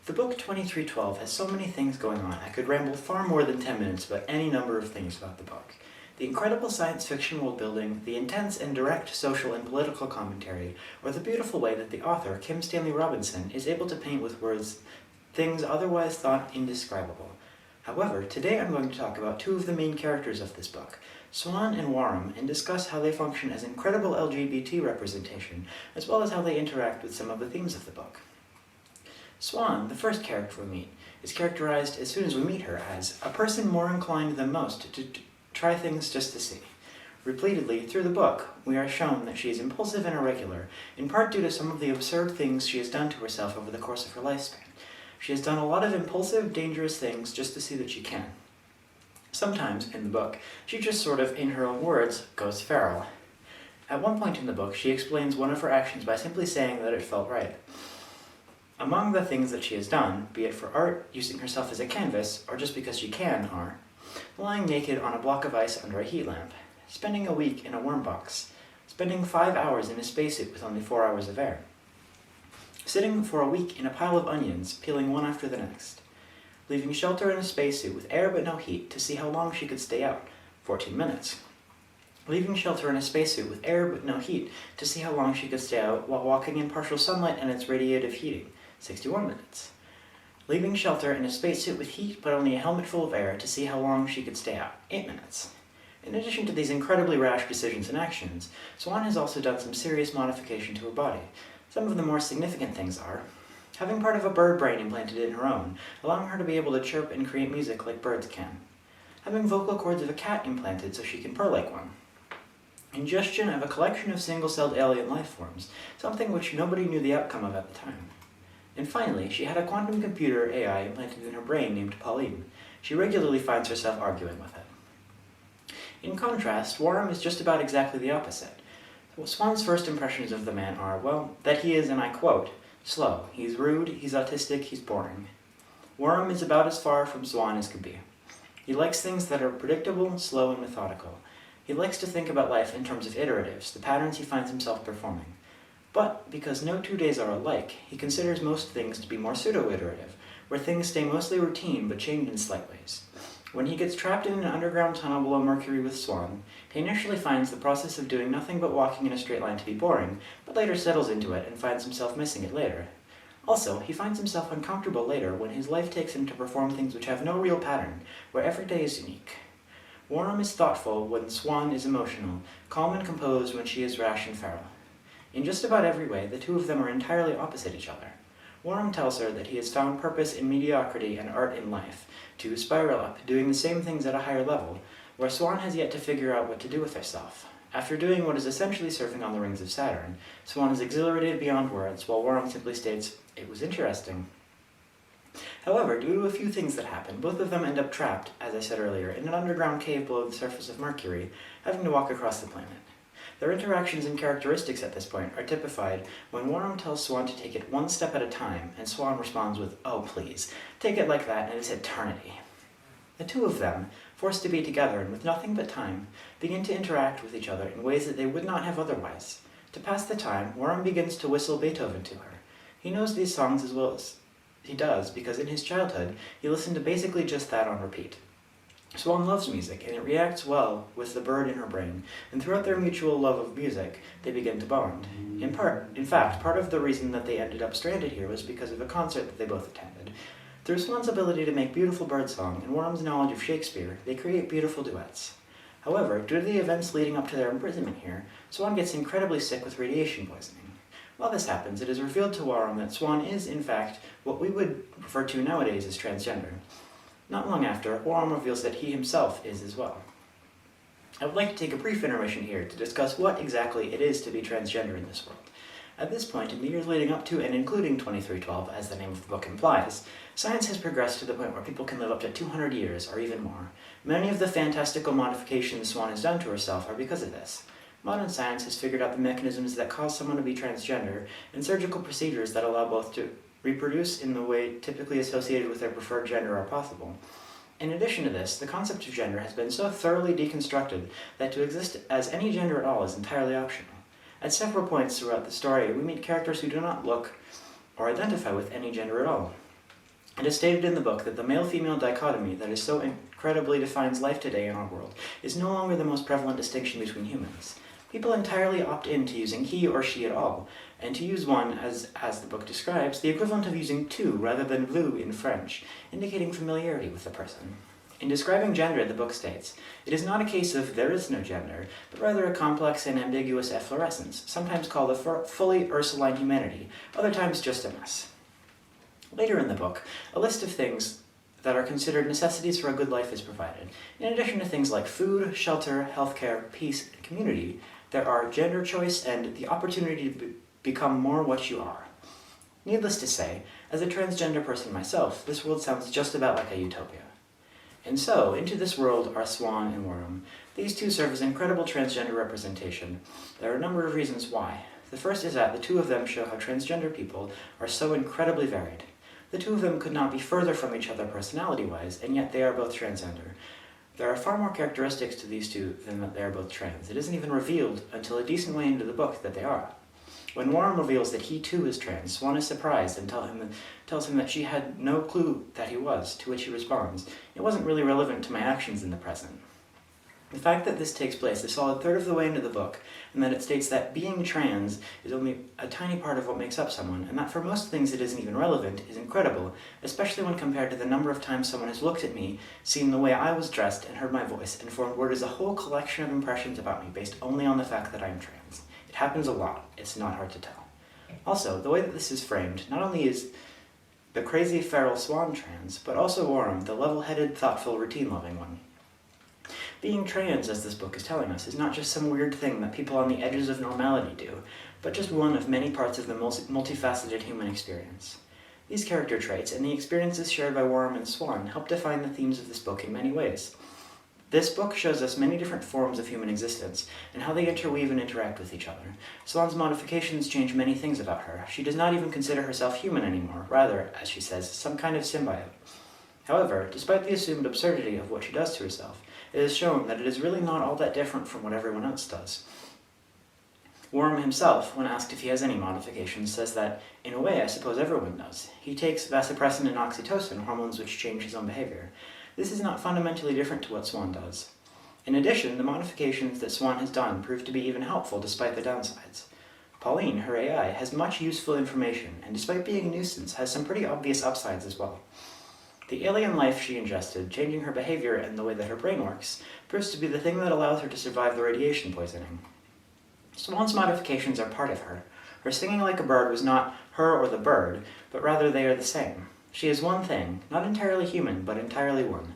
The book 2312 has so many things going on, I could ramble far more than 10 minutes about any number of things about the book. The incredible science fiction world building, the intense and direct social and political commentary, or the beautiful way that the author, Kim Stanley Robinson, is able to paint with words things otherwise thought indescribable. However, today I'm going to talk about two of the main characters of this book, Swan and Warham, and discuss how they function as incredible LGBT representation, as well as how they interact with some of the themes of the book. Swan, the first character we meet, is characterized as soon as we meet her as a person more inclined than most to try things just to see. Repeatedly, through the book, we are shown that she is impulsive and irregular, in part due to some of the absurd things she has done to herself over the course of her lifespan. She has done a lot of impulsive, dangerous things just to see that she can. Sometimes, in the book, she just sort of, in her own words, goes feral. At one point in the book, she explains one of her actions by simply saying that it felt right. Among the things that she has done, be it for art, using herself as a canvas, or just because she can, are lying naked on a block of ice under a heat lamp, spending a week in a worm box, spending 5 hours in a spacesuit with only 4 hours of air, sitting for a week in a pile of onions, peeling one after the next, leaving shelter in a spacesuit with air but no heat to see how long she could stay out, 14 minutes, leaving shelter in a spacesuit with air but no heat to see how long she could stay out while walking in partial sunlight and its radiative heating, 61 minutes. Leaving shelter in a spacesuit with heat but only a helmet full of air to see how long she could stay out, 8 minutes. In addition to these incredibly rash decisions and actions, Swan has also done some serious modification to her body. Some of the more significant things are having part of a bird brain implanted in her own, allowing her to be able to chirp and create music like birds can. Having vocal cords of a cat implanted so she can purr like one. Ingestion of a collection of single-celled alien life forms, something which nobody knew the outcome of at the time. And finally, she had a quantum computer AI implanted in her brain named Pauline. She regularly finds herself arguing with it. In contrast, Warham is just about exactly the opposite. Swan's first impressions of the man are, well, that he is, and I quote, slow. He's rude, he's autistic, he's boring. Warham is about as far from Swan as could be. He likes things that are predictable, slow, and methodical. He likes to think about life in terms of iteratives, the patterns he finds himself performing. But, because no 2 days are alike, he considers most things to be more pseudo-iterative, where things stay mostly routine but change in slight ways. When he gets trapped in an underground tunnel below Mercury with Swan, he initially finds the process of doing nothing but walking in a straight line to be boring, but later settles into it and finds himself missing it later. Also, he finds himself uncomfortable later when his life takes him to perform things which have no real pattern, where every day is unique. Warham is thoughtful when Swan is emotional, calm and composed when she is rash and feral. In just about every way, the two of them are entirely opposite each other. Warham tells her that he has found purpose in mediocrity and art in life, to spiral up, doing the same things at a higher level, where Swan has yet to figure out what to do with herself. After doing what is essentially surfing on the rings of Saturn, Swan is exhilarated beyond words, while Warham simply states, "It was interesting." However, due to a few things that happen, both of them end up trapped, as I said earlier, in an underground cave below the surface of Mercury, having to walk across the planet. Their interactions and characteristics at this point are typified when Warham tells Swan to take it one step at a time, and Swan responds with, "Oh please, take it like that and it's eternity." The two of them, forced to be together and with nothing but time, begin to interact with each other in ways that they would not have otherwise. To pass the time, Warham begins to whistle Beethoven to her. He knows these songs as well as he does because in his childhood, he listened to basically just that on repeat. Swan loves music, and it reacts well with the bird in her brain, and throughout their mutual love of music, they begin to bond. In fact, part of the reason that they ended up stranded here was because of a concert that they both attended. Through Swan's ability to make beautiful birdsong and Warham's knowledge of Shakespeare, they create beautiful duets. However, due to the events leading up to their imprisonment here, Swan gets incredibly sick with radiation poisoning. While this happens, it is revealed to Warham that Swan is, in fact, what we would refer to nowadays as transgender. Not long after, Warham reveals that he himself is as well. I would like to take a brief intermission here to discuss what exactly it is to be transgender in this world. At this point, in the years leading up to and including 2312, as the name of the book implies, science has progressed to the point where people can live up to 200 years, or even more. Many of the fantastical modifications Swan has done to herself are because of this. Modern science has figured out the mechanisms that cause someone to be transgender, and surgical procedures that allow both to reproduce in the way typically associated with their preferred gender are possible. In addition to this, the concept of gender has been so thoroughly deconstructed that to exist as any gender at all is entirely optional. At several points throughout the story, we meet characters who do not look or identify with any gender at all. It is stated in the book that the male-female dichotomy that is so incredibly defines life today in our world is no longer the most prevalent distinction between humans. People entirely opt into using he or she at all, and to use one, as the book describes, the equivalent of using tu rather than vous in French, indicating familiarity with the person. In describing gender, the book states, "It is not a case of there is no gender, but rather a complex and ambiguous efflorescence, sometimes called a fully Ursuline humanity, other times just a mess." Later in the book, a list of things that are considered necessities for a good life is provided. In addition to things like food, shelter, healthcare, peace, and community, there are gender choice and the opportunity to become more what you are. Needless to say, as a transgender person myself, this world sounds just about like a utopia. And so, into this world are Swan and Worm. These two serve as incredible transgender representation. There are a number of reasons why. The first is that the two of them show how transgender people are so incredibly varied. The two of them could not be further from each other personality-wise, and yet they are both transgender. There are far more characteristics to these two than that they are both trans. It isn't even revealed until a decent way into the book that they are. When Worm reveals that he too is trans, Swan is surprised and tells him that she had no clue that he was, to which he responds, "It wasn't really relevant to my actions in the present." The fact that this takes place a solid third of the way into the book, and that it states that being trans is only a tiny part of what makes up someone, and that for most things it isn't even relevant, is incredible, especially when compared to the number of times someone has looked at me, seen the way I was dressed, and heard my voice, and formed what is a whole collection of impressions about me based only on the fact that I am trans. It happens a lot. It's not hard to tell. Also, the way that this is framed, not only is the crazy feral Swan trans, but also Worm, the level-headed, thoughtful, routine-loving one. Being trans, as this book is telling us, is not just some weird thing that people on the edges of normality do, but just one of many parts of the multifaceted human experience. These character traits and the experiences shared by Worm and Swan help define the themes of this book in many ways. This book shows us many different forms of human existence, and how they interweave and interact with each other. Swan's modifications change many things about her. She does not even consider herself human anymore, rather, as she says, some kind of symbiote. However, despite the assumed absurdity of what she does to herself, it is shown that it is really not all that different from what everyone else does. Worm himself, when asked if he has any modifications, says that, "In a way, I suppose everyone does. He takes vasopressin and oxytocin, hormones which change his own behavior. This is not fundamentally different to what Swan does." In addition, the modifications that Swan has done prove to be even helpful despite the downsides. Pauline, her AI, has much useful information, and despite being a nuisance, has some pretty obvious upsides as well. The alien life she ingested, changing her behavior and the way that her brain works, proves to be the thing that allows her to survive the radiation poisoning. Swan's modifications are part of her. Her singing like a bird was not her or the bird, but rather they are the same. She is one thing, not entirely human, but entirely one.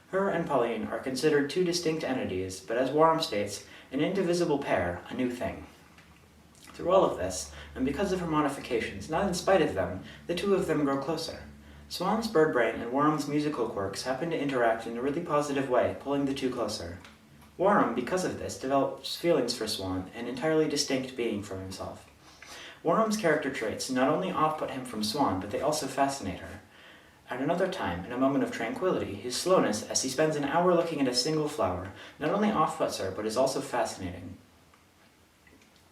Her and Pauline are considered two distinct entities, but as Worm states, an indivisible pair, a new thing. Through all of this, and because of her modifications, not in spite of them, the two of them grow closer. Swan's bird brain and Worm's musical quirks happen to interact in a really positive way, pulling the two closer. Worm, because of this, develops feelings for Swan, an entirely distinct being from himself. Worm's character traits not only off-put him from Swan, but they also fascinate her. At another time, in a moment of tranquility, his slowness, as he spends an hour looking at a single flower, not only off-puts her, but is also fascinating.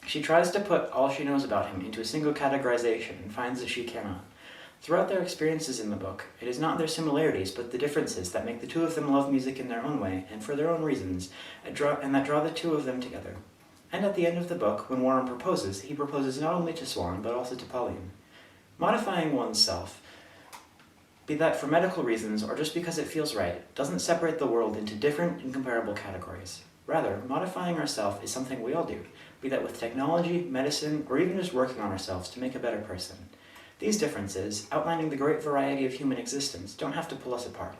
She tries to put all she knows about him into a single categorization and finds that she cannot. Throughout their experiences in the book, it is not their similarities but the differences that make the two of them love music in their own way and for their own reasons, and that draw the two of them together. And at the end of the book, when Worm proposes, he proposes not only to Swan but also to Pauline. Modifying oneself, be that for medical reasons or just because it feels right, doesn't separate the world into different, incomparable categories. Rather, modifying ourselves is something we all do, be that with technology, medicine, or even just working on ourselves to make a better person. These differences, outlining the great variety of human existence, don't have to pull us apart.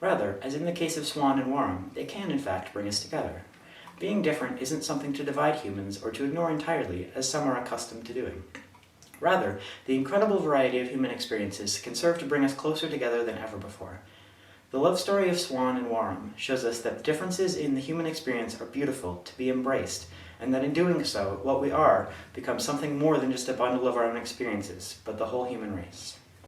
Rather, as in the case of Swan and Worm, they can in fact bring us together. Being different isn't something to divide humans or to ignore entirely, as some are accustomed to doing. Rather, the incredible variety of human experiences can serve to bring us closer together than ever before. The love story of Swan and Worm shows us that differences in the human experience are beautiful, to be embraced, and that in doing so, what we are becomes something more than just a bundle of our own experiences, but the whole human race.